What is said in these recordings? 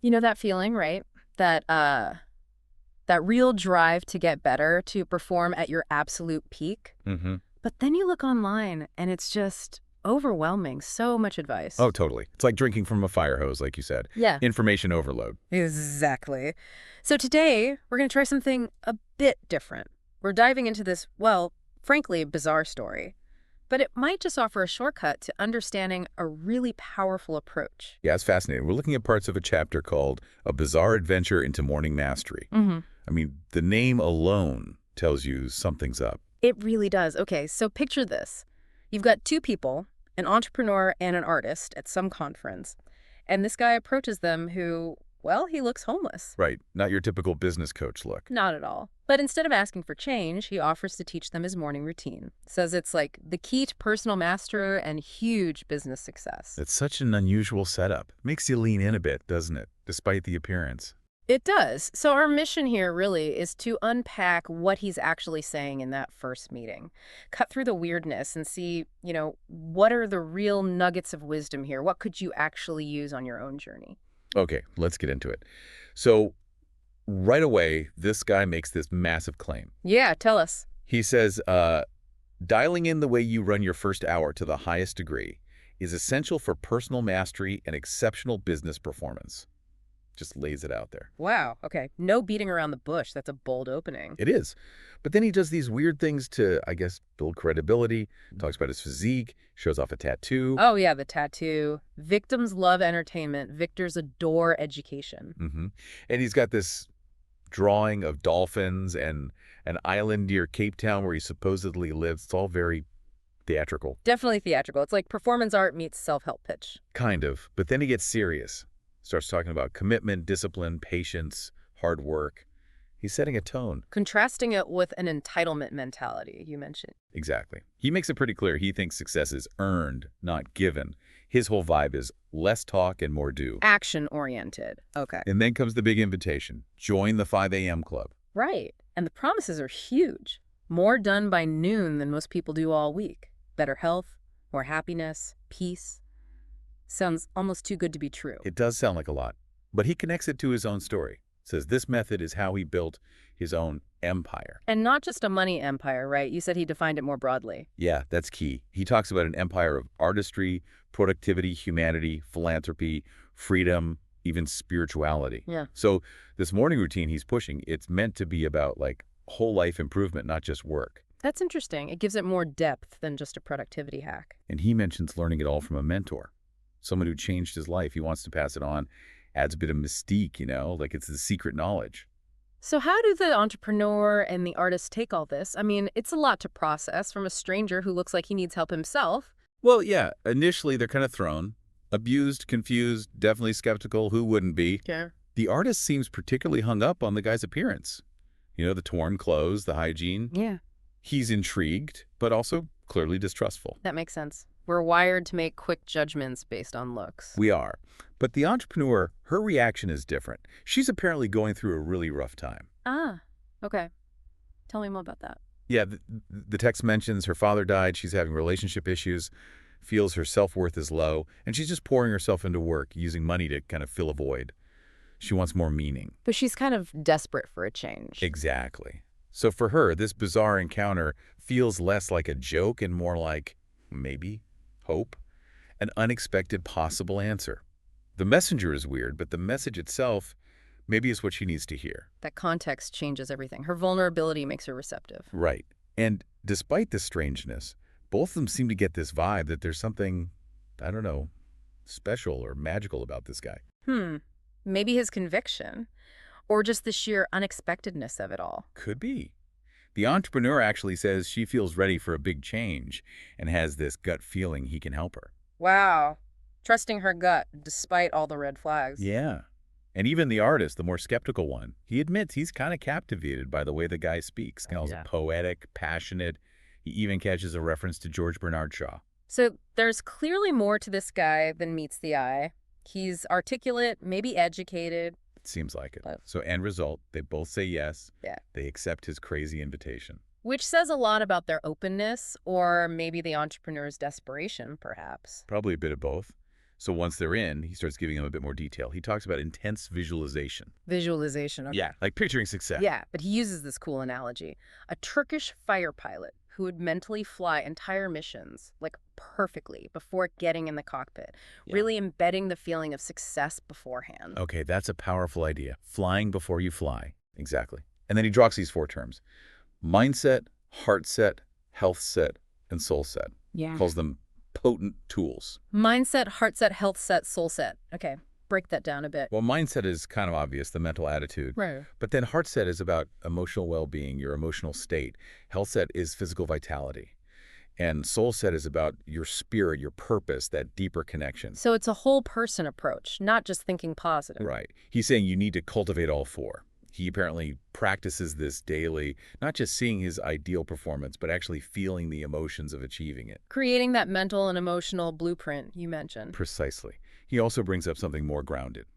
You know that feeling, right? That that real drive to get better, to perform at your absolute peak. Mm-hmm. But then you look online and it's just overwhelming. So much Oh, advice. totally. It's like drinking from a fire hose, like you said. Yeah, Information overload. exactly. So today we're going to try something a bit different. We're diving into this, well, frankly, bizarre story. But it might just offer a shortcut to understanding a really powerful approach. Yeah, it's fascinating. We're looking at parts of a chapter called A Bizarre Adventure into Morning Mastery. Mm-hmm. I mean, the name alone tells you something's up. It really does. Okay, so picture this. You've got two people, an entrepreneur and an artist at some conference, and this guy approaches them who, well, he looks homeless. Right. Not your typical business coach look. Not at all. But instead of asking for change, he offers to teach them his morning routine. Says it's like the key to personal mastery and huge business success. It's such an unusual setup. Makes you lean in a bit, doesn't it? Despite the appearance. It does. So our mission here really is to unpack what he's actually saying in that first meeting. Cut through the weirdness and see, what are the real nuggets of wisdom here? What could you actually use on your own journey? Okay, let's get into it. So, right away, this guy makes this massive claim. Yeah, tell us. He says, dialing in the way you run your first hour to the highest degree is essential for personal mastery and exceptional business performance. Just lays it out there. Wow, okay. No beating around the bush. That's a bold opening. It is. But then he does these weird things to, I guess, build credibility, talks about his physique, shows off a tattoo. Oh, yeah, the tattoo. Victims love entertainment. Victors adore education. Mm-hmm. And he's got this drawing of dolphins and an island near Cape Town where he supposedly lives. It's all very theatrical. Definitely theatrical. It's like performance art meets self-help pitch. Kind of. But then he gets serious. Starts talking about commitment, discipline, patience, hard work. He's setting a tone. Contrasting it with an entitlement mentality you mentioned. Exactly. He makes it pretty clear he thinks success is earned, not given. His whole vibe is less talk and more do. Action-oriented. Okay. And then comes the big invitation. Join the 5 a.m. club. Right. And the promises are huge. More done by noon than most people do all week. Better health, more happiness, peace. Sounds almost too good to be true. It does sound like a lot, but he connects it to his own story. Says this method is how he built his own empire. And not just a money empire, right? You said he defined it more broadly. Yeah, that's key. He talks about an empire of artistry, productivity, humanity, philanthropy, freedom, even spirituality. Yeah. So this morning routine he's pushing, it's meant to be about like whole life improvement, not just work. That's interesting. It gives it more depth than just a productivity hack. And he mentions learning it all from a mentor, someone who changed his life. He wants to pass it on, adds a bit of mystique, like it's the secret knowledge. So how do the entrepreneur and the artist take all this? I mean, it's a lot to process from a stranger who looks like he needs help himself. Well, yeah, initially they're kind of thrown, abused, confused, definitely skeptical. Who wouldn't be? Yeah. The artist seems particularly hung up on the guy's appearance. The torn clothes, the hygiene. Yeah. He's intrigued, but also clearly distrustful. That makes sense. We're wired to make quick judgments based on looks. We are. But the entrepreneur, her reaction is different. She's apparently going through a really rough time. Ah, okay. Tell me more about that. Yeah, the text mentions her father died, she's having relationship issues, feels her self-worth is low, and she's just pouring herself into work, using money to kind of fill a void. She wants more meaning. But she's kind of desperate for a change. Exactly. So for her, this bizarre encounter feels less like a joke and more like, maybe, hope, an unexpected possible answer. The messenger is weird, but the message itself maybe is what she needs to hear. That context changes everything. Her vulnerability makes her receptive. Right. And despite this strangeness, both of them seem to get this vibe that there's something, I don't know, special or magical about this guy. Maybe his conviction, or just the sheer unexpectedness of it all. Could be. The entrepreneur actually says she feels ready for a big change and has this gut feeling he can help her. Wow. Trusting her gut, despite all the red flags. Yeah. And even the artist, the more skeptical one, he admits he's kind of captivated by the way the guy speaks. Calls it poetic, passionate. He even catches a reference to George Bernard Shaw. So there's clearly more to this guy than meets the eye. He's articulate, maybe educated. It seems like it. But So end result, they both say yes. Yeah. They accept his crazy invitation. which says a lot about their openness, or maybe the entrepreneur's desperation, perhaps. Probably a bit of both. So once they're in, he starts giving them a bit more detail. He talks about intense visualization. Visualization, okay. Yeah, like picturing success. Yeah, but he uses this cool analogy. A Turkish fighter pilot who would mentally fly entire missions, like perfectly, before getting in the cockpit, Yeah. really embedding the feeling of success beforehand. Okay, that's a powerful idea. Flying before you fly. Exactly. And then he draws these 4 terms: mindset, heart set, health set, and soul set. Yeah. Calls them potent tools. Mindset, heart set, health set, soul set. Okay, break that down a bit. Well, mindset is kind of obvious, the mental attitude. Right. But then heart set is about emotional well-being, your emotional state. Health set is physical vitality. And soul set is about your spirit, your purpose, that deeper connection. So it's a whole person approach, not just thinking positive. Right. He's saying you need to cultivate all 4. He apparently practices this daily, not just seeing his ideal performance, but actually feeling the emotions of achieving it. Creating that mental and emotional blueprint you mentioned. Precisely. He also brings up something more grounded.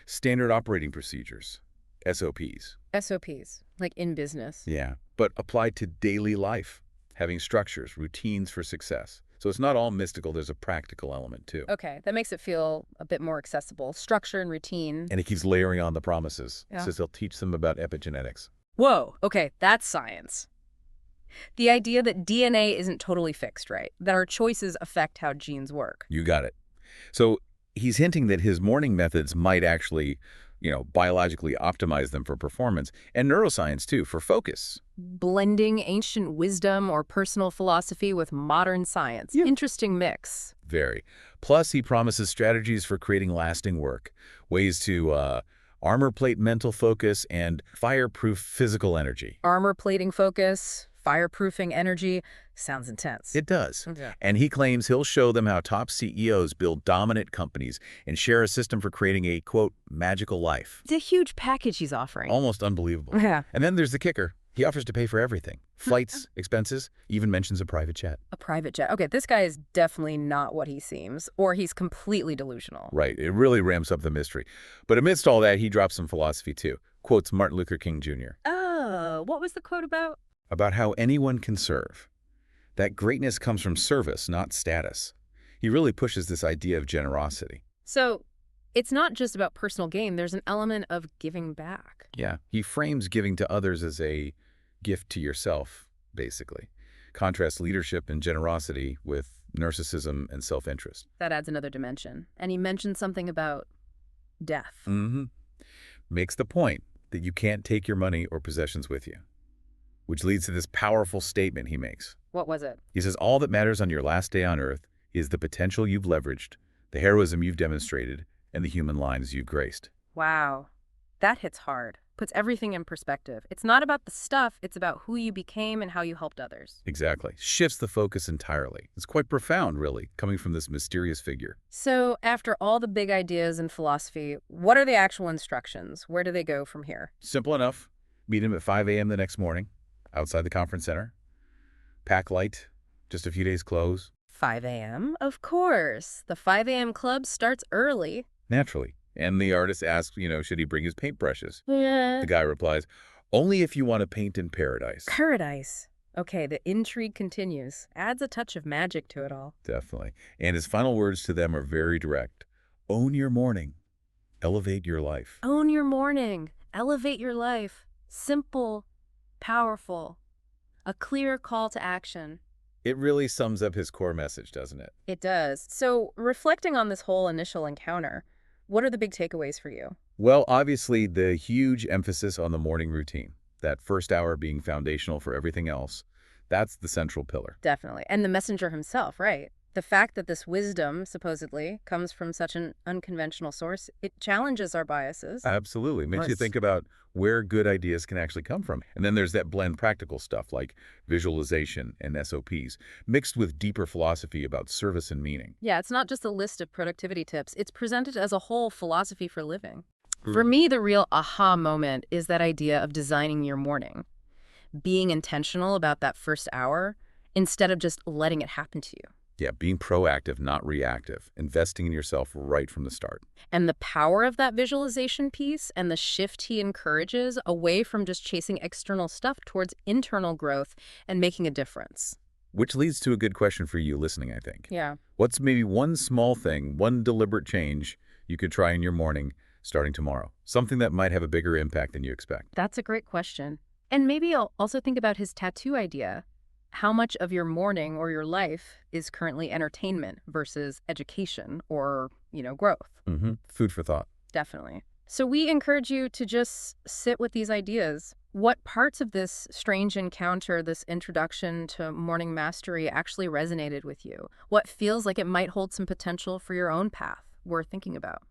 Standard operating procedures, SOPs. SOPs, like in business. Yeah, but applied to daily life, having structures, routines for success. So it's not all mystical, there's a practical element too. Okay, that makes it feel a bit more accessible. Structure and routine. And he keeps layering on the promises. Yeah. Says he'll teach them about epigenetics. Whoa, okay, that's science. The idea that DNA isn't totally fixed, right? That our choices affect how genes work. You got it. So he's hinting that his morning methods might actually, biologically optimize them for performance, and neuroscience too, for focus. Blending ancient wisdom or personal philosophy with modern science. Yeah. Interesting mix. Very. Plus, he promises strategies for creating lasting work, ways to armor plate mental focus and fireproof physical energy. Armor plating focus, fireproofing energy. Sounds intense. It does. Yeah. And he claims he'll show them how top CEOs build dominant companies and share a system for creating a, quote, magical life. It's a huge package he's offering. Almost unbelievable. Yeah. And then there's the kicker. He offers to pay for everything. Flights, expenses, even mentions a private jet. A private jet. Okay, this guy is definitely not what he seems, or he's completely delusional. Right. It really ramps up the mystery. But amidst all that, he drops some philosophy too. Quotes Martin Luther King Jr. Oh, what was the quote about? About how anyone can serve. That greatness comes from service, not status. He really pushes this idea of generosity. So it's not just about personal gain. There's an element of giving back. Yeah. He frames giving to others as a gift to yourself, basically. Contrasts leadership and generosity with narcissism and self-interest. That adds another dimension. And he mentioned something about death. Mm-hmm. Makes the point that you can't take your money or possessions with you. Which leads to this powerful statement he makes. What was it? He says, all that matters on your last day on Earth is the potential you've leveraged, the heroism you've demonstrated, and the human lives you've graced. Wow. That hits hard. Puts everything in perspective. It's not about the stuff, it's about who you became and how you helped others. Exactly. Shifts the focus entirely. It's quite profound, really, coming from this mysterious figure. So after all the big ideas and philosophy, what are the actual instructions? Where do they go from here? Simple enough. Meet him at 5 a.m. the next morning, outside the conference center. Pack light, just a few days close. 5 a.m.? Of course. The 5 a.m. club starts early. Naturally. And the artist asks, should he bring his paintbrushes? Yeah. The guy replies, only if you want to paint in paradise. Paradise. Okay, the intrigue continues. Adds a touch of magic to it all. Definitely. And his final words to them are very direct. Own your morning. Elevate your life. Own your morning. Elevate your life. Simple, powerful. A clear call to action. It really sums up his core message, doesn't it? It does. So, reflecting on this whole initial encounter, what are the big takeaways for you? Well, obviously, the huge emphasis on the morning routine, that first hour being foundational for everything else, that's the central pillar. Definitely. And the messenger himself, right? The fact that this wisdom, supposedly, comes from such an unconventional source, it challenges our biases. Absolutely. Makes you Nice. think about where good ideas can actually come from. And then there's that blend practical stuff like visualization and SOPs, mixed with deeper philosophy about service and meaning. Yeah, it's not just a list of productivity tips. It's presented as a whole philosophy for living. For me, the real aha moment is that idea of designing your morning. Being intentional about that first hour instead of just letting it happen to you. Yeah, being proactive, not reactive, investing in yourself right from the start. And the power of that visualization piece and the shift he encourages away from just chasing external stuff towards internal growth and making a difference. Which leads to a good question for you listening, I think. Yeah. What's maybe one small thing, one deliberate change you could try in your morning starting tomorrow? Something that might have a bigger impact than you expect. That's a great question. And maybe I'll also think about his tattoo idea. How much of your morning or your life is currently entertainment versus education or, growth? Food for thought. Definitely. So we encourage you to just sit with these ideas. What parts of this strange encounter, this introduction to morning mastery actually resonated with you? What feels like it might hold some potential for your own path worth thinking about?